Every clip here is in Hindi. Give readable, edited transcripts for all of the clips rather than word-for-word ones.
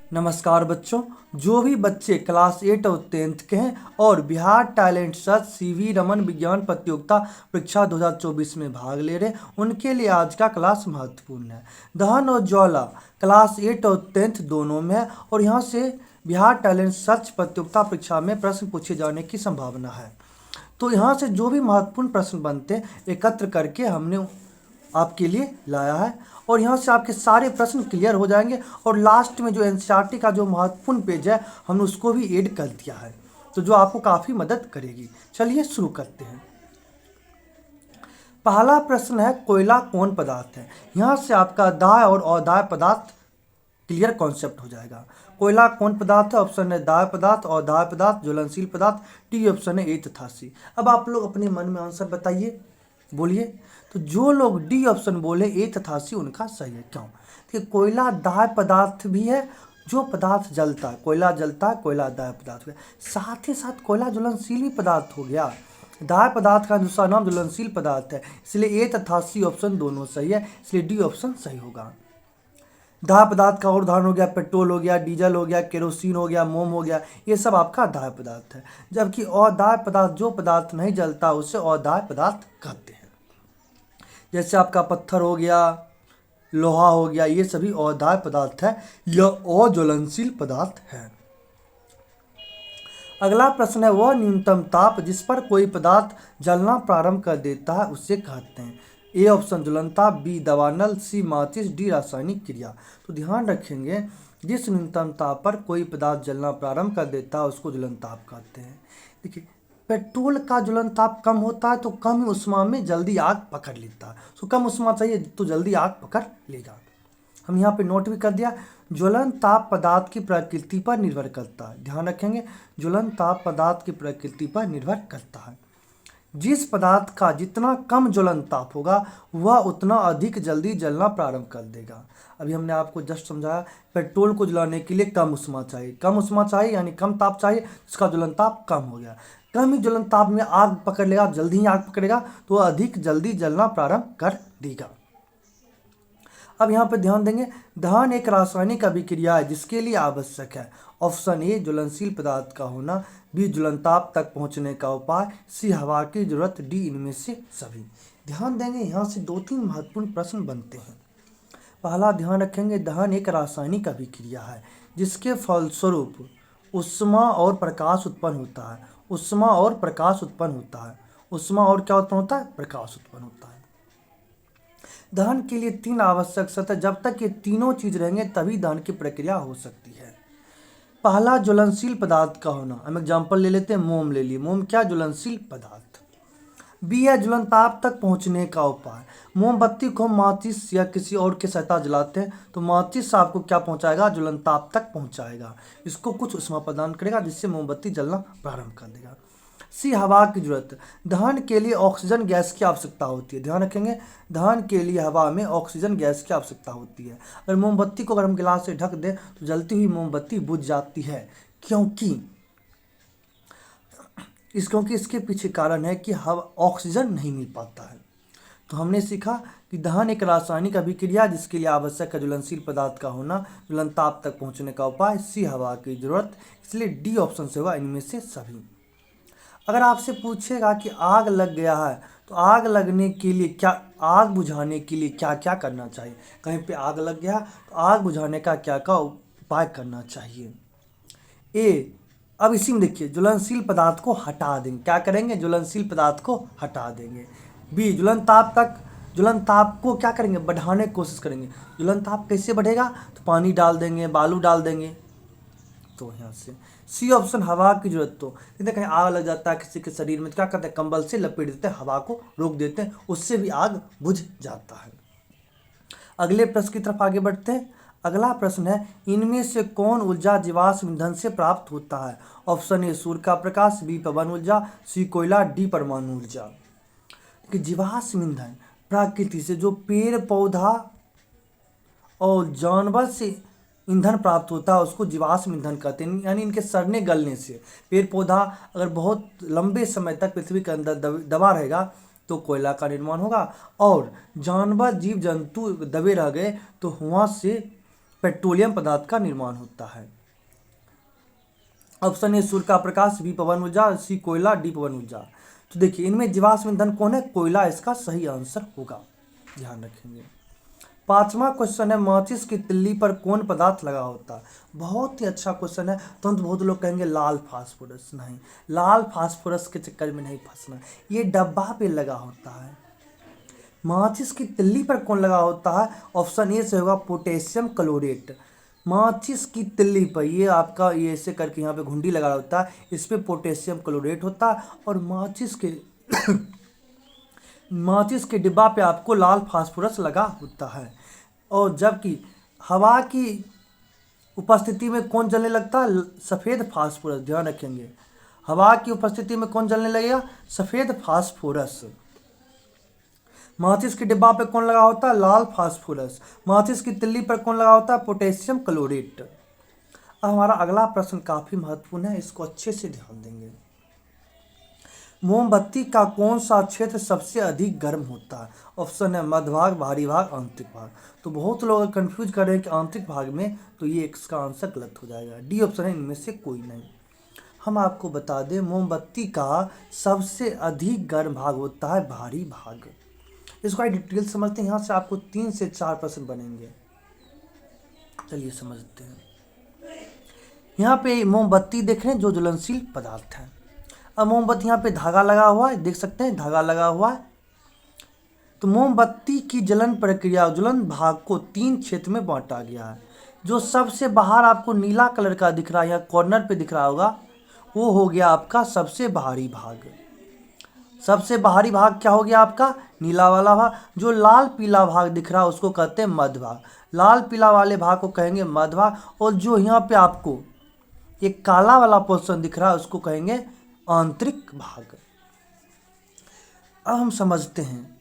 नमस्कार बच्चों। जो भी बच्चे क्लास 8 और 10th के हैं और Bihar talent search CV Raman विज्ञान प्रतियोगिता परीक्षा 2024 में भाग ले रहे हैं, उनके लिए आज का क्लास महत्वपूर्ण है। दहन और ज्वाला क्लास 8 और 10th दोनों में है और यहाँ से बिहार टैलेंट सर्च प्रतियोगिता परीक्षा में प्रश्न पूछे जाने की संभावना है। तो यहाँ से जो भी महत्वपूर्ण प्रश्न बनते हैं एकत्र करके हमने आपके लिए लाया है और यहाँ से आपके सारे प्रश्न क्लियर हो जाएंगे और लास्ट में जो एनसीईआरटी का जो महत्वपूर्ण पेज है हमने उसको भी ऐड कर दिया है, तो जो आपको काफ़ी मदद करेगी। चलिए शुरू करते हैं। पहला प्रश्न है कोयला कौन पदार्थ है। यहाँ से आपका दाह्य और अदाह्य पदार्थ क्लियर कॉन्सेप्ट हो जाएगा। कोयला कौन पदार्थ है? ऑप्शन है दाह्य पदार्थ, अदाह्य पदार्थ, ज्वलनशील पदार्थ, टी ऑप्शन है ए तथा सी। अब आप लोग अपने मन में आंसर बताइए, बोलिए। तो जो लोग डी ऑप्शन बोले ए तथा सी उनका सही है। क्यों? कि कोयला दाह्य पदार्थ भी है, जो पदार्थ जलता है, कोयला जलता है, कोयला दाह्य पदार्थ हो गया। साथ ही साथ कोयला ज्वलनशील भी पदार्थ हो गया। दाह्य पदार्थ का दूसरा नाम ज्वलनशील पदार्थ है, इसलिए ए तथा सी ऑप्शन दोनों सही है, इसलिए डी ऑप्शन सही होगा। दाह्य पदार्थ का और उदाहरण हो गया पेट्रोल हो गया, डीजल हो गया, केरोसिन हो गया, मोम हो गया, ये सब आपका दाह्य पदार्थ है। जबकि अदाह्य पदार्थ जो पदार्थ नहीं जलता उसे अदाह्य पदार्थ कहते हैं। जैसे आपका पत्थर हो गया, लोहा हो गया, ये सभी अदाह्य पदार्थ है, यह अज्वलनशील पदार्थ है। अगला प्रश्न है वह न्यूनतम ताप जिस पर कोई पदार्थ जलना प्रारंभ कर देता है उसे कहते हैं। ए ऑप्शन ज्वलन ताप, बी दवानल, सी माचिस, डी रासायनिक क्रिया। तो ध्यान रखेंगे जिस न्यूनतम ताप पर कोई पदार्थ जलना प्रारंभ कर देता है उसको ज्वलन ताप कहते हैं। देखिए पेट्रोल का ज्वलन ताप कम होता है तो कम ऊष्मा में जल्दी आग पकड़ लेता है, तो कम ऊष्मा चाहिए तो जल्दी आग पकड़ लेगा। हम यहाँ पे नोट भी कर दिया। ज्वलन ताप पदार्थ की प्रकृति पर निर्भर करता है। ध्यान रखेंगे ज्वलन ताप पदार्थ की प्रकृति पर निर्भर करता है। जिस पदार्थ का जितना कम ज्वलन ताप होगा वह उतना अधिक जल्दी जलना प्रारंभ कर देगा। अभी हमने आपको जस्ट समझाया पेट्रोल को जलाने के लिए कम ऊष्मा चाहिए, कम ऊष्मा चाहिए यानी कम ताप चाहिए, इसका ज्वलन ताप कम हो गया। कम ही ज्वलन ताप में आग पकड़ लेगा, जल्दी ही आग पकड़ेगा तो वह अधिक जल्दी जलना प्रारंभ कर देगा। अब यहाँ पे ध्यान देंगे दहन एक रासायनिक अभिक्रिया है जिसके लिए आवश्यक है। ऑप्शन ए ज्वलनशील पदार्थ का होना, बी ज्वलन ताप तक पहुँचने का उपाय, सी हवा की जरूरत, डी इनमें से सभी। ध्यान देंगे यहाँ से 2-3 महत्वपूर्ण प्रश्न बनते हैं। पहला ध्यान रखेंगे दहन एक रासायनिक अभिक्रिया है जिसके फलस्वरूप ऊष्मा और प्रकाश उत्पन्न होता है। ऊष्मा और प्रकाश उत्पन्न होता है। ऊष्मा और क्या उत्पन्न होता है? प्रकाश उत्पन्न होता है। दहन के लिए 3 आवश्यक सतह, जब तक ये तीनों चीज रहेंगे तभी दहन की प्रक्रिया हो सकती है। पहला ज्वलनशील पदार्थ का होना, हम एग्जांपल ले लेते हैं, मोम ले लिए। मोम क्या? ज्वलनशील पदार्थ। बी है ज्वलन ताप तक पहुंचने का उपाय। मोमबत्ती को माचिस या किसी और के सहायता जलाते हैं तो माचिस आपको क्या पहुंचाएगा? ज्वलन ताप तक पहुंचाएगा, इसको कुछ ऊष्मा प्रदान करेगा जिससे मोमबत्ती जलना प्रारंभ कर देगा। सी हवा की जरूरत, दहन के लिए ऑक्सीजन गैस की आवश्यकता होती है। ध्यान रखेंगे दहन के लिए हवा में ऑक्सीजन गैस की आवश्यकता होती है। अगर मोमबत्ती को अगर हम गिलास से ढक दें तो जलती हुई मोमबत्ती बुझ जाती है, क्योंकि इसके पीछे कारण है कि हवा ऑक्सीजन नहीं मिल पाता है। तो हमने सीखा कि दहन एक रासायनिक अभिक्रिया जिसके लिए आवश्यक है ज्वलनशील पदार्थ का होना, ज्वलन ताप तक पहुंचने का उपाय, सी हवा की जरूरत, इसलिए डी ऑप्शन से होगा इनमें से सभी। अगर आपसे पूछेगा कि आग लग गया है तो आग लगने के लिए क्या, आग बुझाने के लिए क्या क्या करना चाहिए? कहीं पे आग लग गया तो आग बुझाने का क्या क्या उपाय करना चाहिए? ए, अब इसी में देखिए ज्वलनशील पदार्थ को हटा देंगे। क्या करेंगे? ज्वलनशील पदार्थ को हटा देंगे। बी ज्वलन ताप को क्या करेंगे? बढ़ाने की कोशिश करेंगे। ज्वलन ताप कैसे बढ़ेगा? तो पानी डाल देंगे, बालू डाल देंगे। तो यहाँ से सी ऑप्शन हवा की जरूरत, तो देखते कहीं आग लग जाता है किसी के शरीर में तो क्या करते हैं? कंबल से लपेट देते हैं, हवा को रोक देते हैं, उससे भी आग बुझ जाता है। अगले प्रश्न की तरफ आगे बढ़ते हैं। अगला प्रश्न है इनमें से कौन ऊर्जा जीवाश्म ईंधन से प्राप्त होता है? ऑप्शन ए सूर्य का प्रकाश, बी पवन ऊर्जा, सी कोयला, डी परमाणु ऊर्जा। जीवाश्म ईंधन प्रकृति से जो पेड़ पौधा और जानवर से ईंधन प्राप्त होता है उसको जीवाश्म ईंधन कहते हैं, यानी इनके सड़ने गलने से। पेड़ पौधा अगर बहुत लंबे समय तक पृथ्वी के अंदर दबा रहेगा तो कोयला का निर्माण होगा, और जानवर जीव जंतु दबे रह गए तो वहाँ से पेट्रोलियम पदार्थ का निर्माण होता है। ऑप्शन ए सूर्य का प्रकाश, बी पवन ऊर्जा, सी कोयला, डी पवन ऊर्जा। तो देखिए इनमें जीवाश्म ईंधन कौन है? कोयला इसका सही आंसर होगा, ध्यान रखेंगे। पांचवा क्वेश्चन है, माचिस की तिल्ली पर कौन पदार्थ लगा होता है? बहुत ही अच्छा क्वेश्चन है। तो बहुत लोग कहेंगे लाल फास्फोरस, नहीं, लाल फास्फोरस के चक्कर में नहीं फंसना, ये डब्बा पे लगा होता है। माचिस की तिल्ली पर कौन लगा होता है? ऑप्शन ए से होगा पोटेशियम क्लोरेट। माचिस की तिल्ली पर, ये आपका ये ऐसे करके यहाँ पे घुंडी लगा होता है, इस पे पोटेशियम क्लोरेट होता है, और माचिस के डिब्बा पे आपको लाल फास्फोरस लगा होता है। और जबकि हवा की उपस्थिति में कौन जलने लगता है? सफ़ेद फास्फोरस, ध्यान रखेंगे। हवा की उपस्थिति में कौन जलने लगेगा? सफ़ेद फास्फोरस। माचिस के डिब्बा पे कौन लगा होता है? लाल फास्फोरस। माचिस की तिल्ली पर कौन लगा होता है? Potassium chlorate. अब हमारा अगला प्रश्न काफ़ी महत्वपूर्ण है, इसको अच्छे से ध्यान देंगे। मोमबत्ती का कौन सा क्षेत्र सबसे अधिक गर्म होता है? ऑप्शन है मध्य भाग, बाहरी भाग, आंतरिक भाग। तो बहुत लोग कंफ्यूज कर रहे हैं कि आंतरिक भाग में, तो ये इसका आंसर गलत हो जाएगा। डी ऑप्शन है इनमें से कोई नहीं। हम आपको बता दें मोमबत्ती का सबसे अधिक गर्म भाग होता है बाहरी भाग। इसको डिटेल समझते हैं, यहाँ से आपको 3 से 4 प्रश्न बनेंगे। चलिए समझते हैं। यहाँ पे मोमबत्ती देख रहे हैं जो ज्वलनशील पदार्थ है। अब मोमबत्ती यहाँ पे धागा लगा हुआ है, देख सकते हैं धागा लगा हुआ है। तो मोमबत्ती की जलन प्रक्रिया, ज्वलन भाग को 3 क्षेत्र में बांटा गया है। जो सबसे बाहर आपको नीला कलर का दिख रहा है, यहाँ कॉर्नर पे दिख रहा होगा, वो हो गया आपका सबसे बाहरी भाग। सबसे बाहरी भाग क्या हो गया आपका? नीला वाला भाग। जो लाल पीला भाग दिख रहा है उसको कहते हैं मध्य भाग। लाल पीला वाले भाग को कहेंगे मध्य भाग। और जो यहाँ पे आपको एक काला वाला पोर्शन दिख रहा है उसको कहेंगे आंतरिक भाग। अब हम समझते हैं,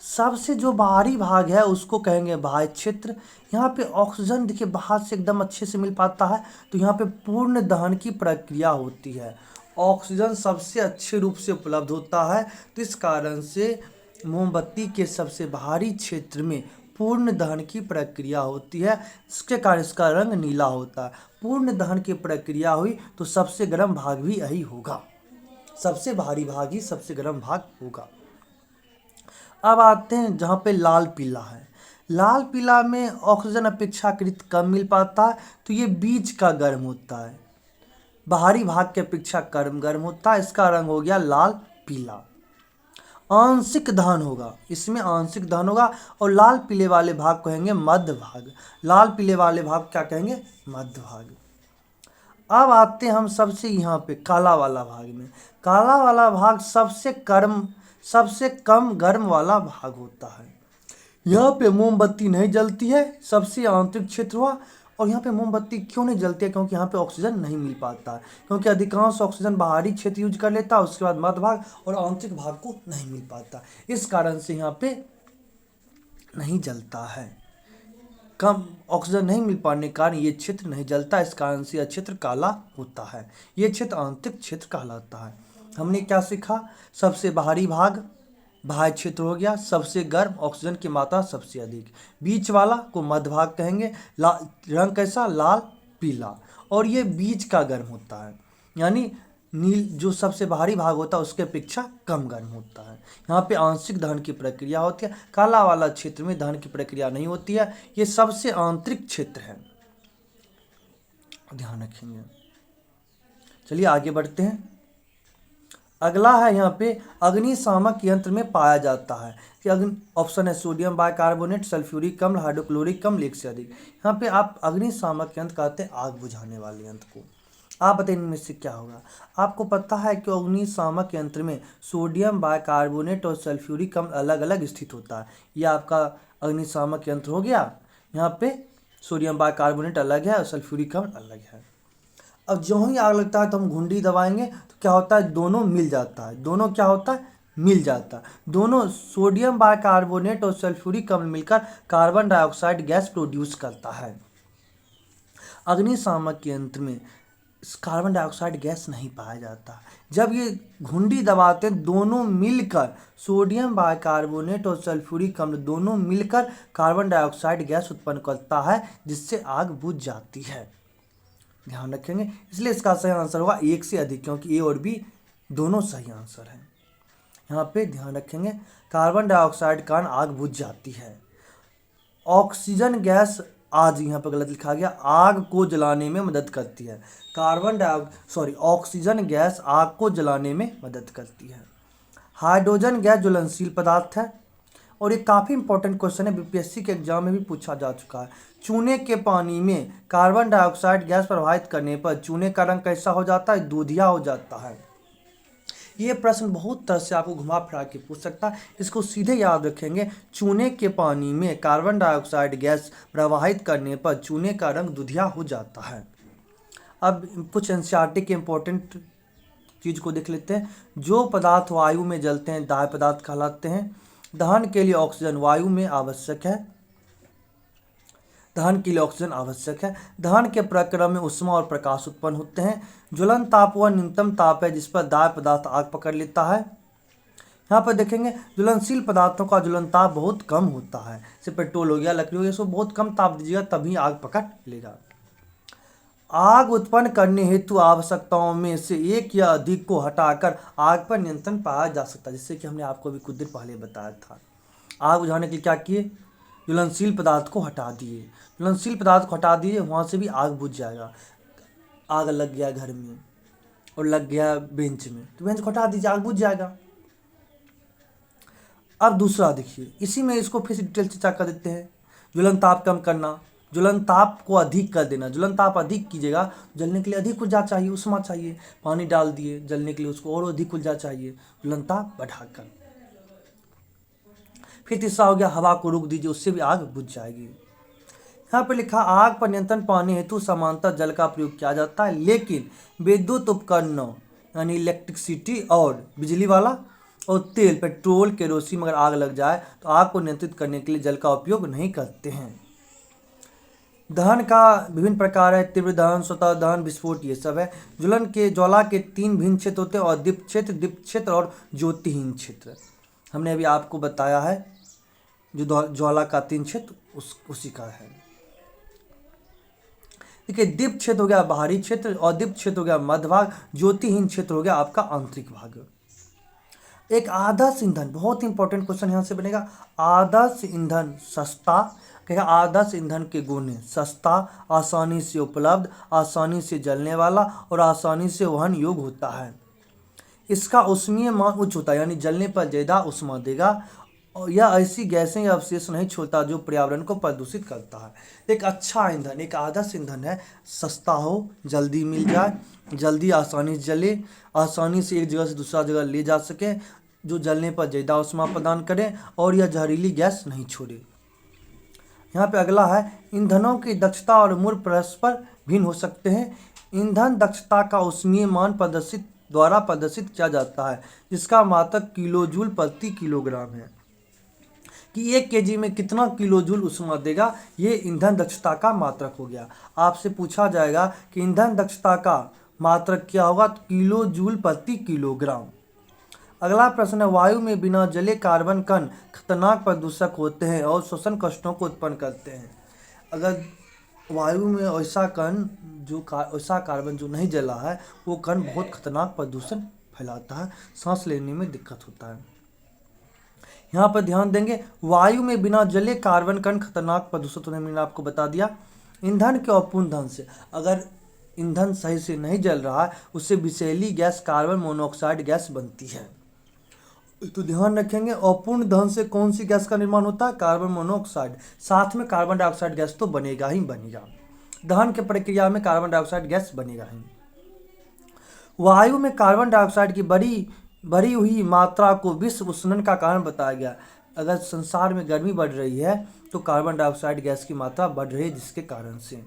सबसे जो बाहरी भाग है उसको कहेंगे बाह्य क्षेत्र। यहाँ पे ऑक्सीजन देखिए बाहर से एकदम अच्छे से मिल पाता है, तो यहाँ पे पूर्ण दहन की प्रक्रिया होती है। ऑक्सीजन सबसे अच्छे रूप से उपलब्ध होता है, तो इस कारण से मोमबत्ती के सबसे बाहरी क्षेत्र में पूर्ण दहन की प्रक्रिया होती है, इसके कारण इसका रंग नीला होता है। पूर्ण दहन की प्रक्रिया हुई तो सबसे गर्म भाग भी यही होगा, सबसे बाहरी भाग ही सबसे गर्म भाग होगा। अब आते हैं जहाँ पे लाल पीला है। लाल पीला में ऑक्सीजन अपेक्षाकृत कम मिल पाता है, तो ये बीच का गर्म होता है, बाहरी भाग के अपेक्षा गर्म होता है, इसका रंग हो गया लाल पीला। आंशिक दहन होगा, इसमें आंशिक दहन होगा, और लाल पीले वाले भाग को कहेंगे मध्य भाग। लाल पीले वाले भाग क्या कहेंगे? मध्य भाग। अब आते हैं हम सबसे यहाँ पे काला वाला भाग में। काला वाला भाग सबसे कम गर्म वाला भाग होता है। यहाँ पे मोमबत्ती नहीं जलती है, सबसे आंतरिक क्षेत्र हुआ। और यहाँ पे मोमबत्ती क्यों नहीं जलती है? क्योंकि यहाँ पे ऑक्सीजन नहीं मिल पाता है, क्योंकि अधिकांश ऑक्सीजन बाहरी क्षेत्र यूज कर लेता है, उसके बाद मध्य भाग और आंतरिक भाग को नहीं मिल पाता, इस कारण से यहाँ पे नहीं जलता है। कम ऑक्सीजन नहीं मिल पाने के कारण ये क्षेत्र नहीं जलता, इस कारण से यह क्षेत्र काला होता है। ये क्षेत्र आंतरिक क्षेत्र कहलाता है। हमने क्या सीखा? सबसे बाहरी भाग बाह्य क्षेत्र हो गया, सबसे गर्म, ऑक्सीजन की मात्रा सबसे अधिक, बीच वाला को मध्य भाग कहेंगे। रंग कैसा? लाल पीला, और ये बीच का गर्म होता है, यानी नील जो सबसे बाहरी भाग होता है उसके अपेक्षा कम गर्म होता है। यहाँ पे आंशिक दहन की प्रक्रिया होती है, काला वाला क्षेत्र में दहन की प्रक्रिया नहीं होती है, ये सबसे आंतरिक क्षेत्र है, ध्यान रखेंगे। चलिए आगे बढ़ते हैं। अगला है यहाँ पे अग्निशामक यंत्र में पाया जाता है कि ऑप्शन है सोडियम बाइकार्बोनेट, सल्फ्यूरिक अम्ल, हाइड्रोक्लोरिक अम्ल, एक से अधिक। यहाँ पे आप अग्निशामक यंत्र कहते हैं आग बुझाने वाले यंत्र को। आप बताइए इनमें से क्या होगा? आपको पता है कि अग्निशामक यंत्र में सोडियम बाइकार्बोनेट और सल्फ्यूरिक अम्ल अलग अलग स्थित होता है। यह आपका अग्निशामक यंत्र हो गया। यहाँ पे सोडियम बाइकार्बोनेट अलग है और सल्फ्यूरिक अम्ल अलग है। अब जो ही आग लगता है तो हम घुंडी दबाएंगे तो क्या होता है? दोनों मिल जाता है। दोनों क्या होता है? मिल जाता है। दोनों सोडियम बाइकार्बोनेट और सल्फ्यूरिक अम्ल मिलकर कार्बन डाइऑक्साइड गैस प्रोड्यूस करता है। अग्निशामक यंत्र में कार्बन डाइऑक्साइड गैस नहीं पाया जाता। जब ये घुंडी दबाते हैं दोनों मिलकर, सोडियम बाइकार्बोनेट और सल्फ्यूरिक अम्ल दोनों मिलकर कार्बन डाइऑक्साइड गैस उत्पन्न करता है, जिससे आग बुझ जाती है। ध्यान रखेंगे, इसलिए इसका सही आंसर होगा एक से अधिक, क्योंकि ए और बी दोनों सही आंसर है। यहाँ पे ध्यान रखेंगे, कार्बन डाइऑक्साइड के कारण आग बुझ जाती है। ऑक्सीजन गैस, आज यहाँ पर गलत लिखा गया, आग को जलाने में मदद करती है। ऑक्सीजन गैस आग को जलाने में मदद करती है। हाइड्रोजन गैस ज्वलनशील पदार्थ है। और ये काफ़ी इंपॉर्टेंट क्वेश्चन है, बीपीएससी के एग्जाम में भी पूछा जा चुका है। चूने के पानी में कार्बन डाइऑक्साइड गैस प्रवाहित करने पर चूने का रंग कैसा हो जाता है? दूधिया हो जाता है। ये प्रश्न बहुत तरह से आपको घुमा फिरा के पूछ सकता है, इसको सीधे याद रखेंगे। चूने के पानी में कार्बन डाइऑक्साइड गैस प्रवाहित करने पर चूने का रंग दूधिया हो जाता है। अब कुछ एनसीईआरटी के इम्पोर्टेंट चीज़ को देख लेते हैं। जो पदार्थ वायु में जलते हैं दाह्य पदार्थ कहलाते हैं। दहन के लिए ऑक्सीजन वायु में आवश्यक है। दहन के लिए ऑक्सीजन आवश्यक है। दहन के प्रक्रिया में ऊष्मा और प्रकाश उत्पन्न होते हैं। ज्वलन ताप वह न्यूनतम ताप है जिस पर दाह्य पदार्थ आग पकड़ लेता है। यहाँ पर देखेंगे ज्वलनशील पदार्थों का ज्वलन ताप बहुत कम होता है, जैसे पेट्रोल हो गया, लकड़ी हो गया, इसको बहुत कम ताप दीजिएगा तभी आग पकड़ लेगा। आग उत्पन्न करने हेतु आवश्यकताओं में से एक या अधिक को हटाकर आग पर नियंत्रण पाया जा सकता है, जिससे कि हमने आपको अभी कुछ देर पहले बताया था। आग बुझाने के लिए क्या किए? ज्वलनशील पदार्थ को हटा दिए। ज्वलनशील पदार्थ को हटा दिए, वहाँ से भी आग बुझ जाएगा। आग लग गया घर में और लग गया बेंच में, तो बेंच को हटा दीजिए, आग बुझ जाएगा। अब दूसरा देखिए, इसी में इसको फिर से डिटेल चर्चा कर देते हैं। ज्वलन ताप कम करना, ज्वलन ताप को अधिक कर देना। ज्वलन ताप अधिक कीजिएगा, जलने के लिए अधिक ऊर्जा चाहिए, ऊष्मा चाहिए। पानी डाल दिए, जलने के लिए उसको और अधिक ऊर्जा चाहिए, ज्वलन ताप बढ़ाकर। फिर तीसरा हो गया हवा को रोक दीजिए, उससे भी आग बुझ जाएगी। यहाँ पर लिखा आग पर नियंत्रण पाने हेतु समांतर जल का प्रयोग किया जाता है, लेकिन विद्युत उपकरणों यानी इलेक्ट्रिसिटी और बिजली वाला और तेल, पेट्रोल, केरोसिन में अगर आग लग जाए तो आग को नियंत्रित करने के लिए जल का उपयोग नहीं करते हैं। दहन का विभिन्न प्रकार है, तीव्र दहन, स्वतः दहन, विस्फोट, ये सब है। ज्वलन के ज्वाला के 3 भिन्न क्षेत्र होते हैं, और दीप्त क्षेत्र और ज्योतिहीन क्षेत्र। हमने अभी आपको बताया है जो ज्वाला का 3 क्षेत्र उसी का है। देखिए, दीप्त क्षेत्र हो गया बाहरी क्षेत्र, और दीप्त क्षेत्र हो गया मध्य भाग, ज्योतिहीन क्षेत्र हो गया आपका आंतरिक भाग। एक आदर्श ईंधन, बहुत इंपॉर्टेंट क्वेश्चन यहाँ से बनेगा। आदर्श ईंधन सस्ता, कहेगा आदर्श ईंधन के गुण हैं सस्ता, आसानी से उपलब्ध, आसानी से जलने वाला और आसानी से वहन योग्य होता है। इसका ऊष्मीय मान उच्च होता है, यानी जलने पर ज़्यादा ऊष्मा देगा, और यह ऐसी गैसें या अवशेष नहीं छोड़ता जो पर्यावरण को प्रदूषित करता है। एक अच्छा ईंधन, एक आदर्श ईंधन है, सस्ता हो, जल्दी मिल जाए, जल्दी आसानी से जले, आसानी से एक जगह से दूसरा जगह ले जा सके, जो जलने पर ज़्यादा ऊष्मा प्रदान करे, और यह जहरीली गैस नहीं छोड़े। यहाँ पे अगला है, ईंधनों की दक्षता और मूल्य परस्पर भिन्न हो सकते हैं। ईंधन दक्षता का ऊष्मीय मान द्वारा प्रदर्शित किया जाता है, जिसका मात्रक किलोजूल प्रति किलोग्राम है, कि 1 केजी में कितना किलोजूल ऊष्मा देगा, ये ईंधन दक्षता का मात्रक हो गया। आपसे पूछा जाएगा कि ईंधन दक्षता का मात्रक क्या होगा, तो किलोजूल प्रति किलोग्राम। अगला प्रश्न है, वायु में बिना जले कार्बन कण खतरनाक प्रदूषक होते हैं और श्वसन कष्टों को उत्पन्न करते हैं। अगर वायु में ऐसा कार्बन जो नहीं जला है, वो कण बहुत खतरनाक प्रदूषण फैलाता है, सांस लेने में दिक्कत होता है। यहाँ पर ध्यान देंगे, वायु में बिना जले कार्बन कण खतरनाक प्रदूषक होने, मैंने आपको बता दिया। ईंधन के अपूर्ण दहन से, अगर ईंधन सही से नहीं जल रहा है, उससे विषैली गैस कार्बन मोनोऑक्साइड गैस बनती है। तो ध्यान रखेंगे, अपूर्ण दहन से कौन सी गैस का निर्माण होता है, कार्बन मोनोऑक्साइड, साथ में कार्बन डाइऑक्साइड गैस तो बनेगा ही बनेगा। दहन की प्रक्रिया में कार्बन डाइऑक्साइड गैस बनेगा ही। वायु में कार्बन डाइऑक्साइड की बढ़ी हुई मात्रा को विश्व उष्णन का कारण बताया गया। अगर संसार में गर्मी बढ़ रही है तो कार्बन डाइऑक्साइड गैस की मात्रा बढ़ रही है, जिसके कारण से।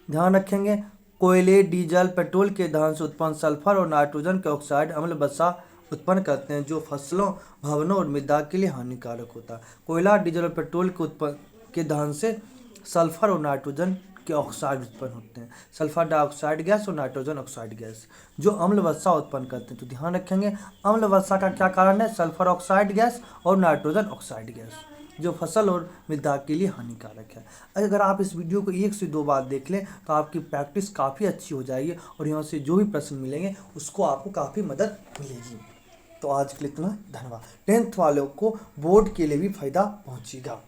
ध्यान रखेंगे, कोयले, डीजल, पेट्रोल के दहन से उत्पन्न सल्फर और नाइट्रोजन के ऑक्साइड अम्ल वसा उत्पन्न करते हैं, जो फसलों, भवनों और मृदा के लिए हानिकारक होता है। कोयला, डीजल और पेट्रोल के दहन से सल्फर और नाइट्रोजन के ऑक्साइड उत्पन्न होते हैं, सल्फर डाइऑक्साइड गैस और नाइट्रोजन ऑक्साइड गैस, जो अम्ल वर्षा उत्पन्न करते हैं। तो ध्यान रखेंगे अम्ल वर्षा का क्या कारण है, सल्फर ऑक्साइड गैस और नाइट्रोजन ऑक्साइड गैस, जो फसल और मृदा के लिए हानिकारक है। अगर आप इस वीडियो को 1 से 2 बार देख लें तो आपकी प्रैक्टिस काफ़ी अच्छी हो जाएगी और यहाँ से जो भी प्रश्न मिलेंगे उसको आपको काफ़ी मदद मिलेगी। तो आज के लिए इतना, धन्यवाद। 10th वालों को बोर्ड के लिए भी फायदा पहुँचेगा।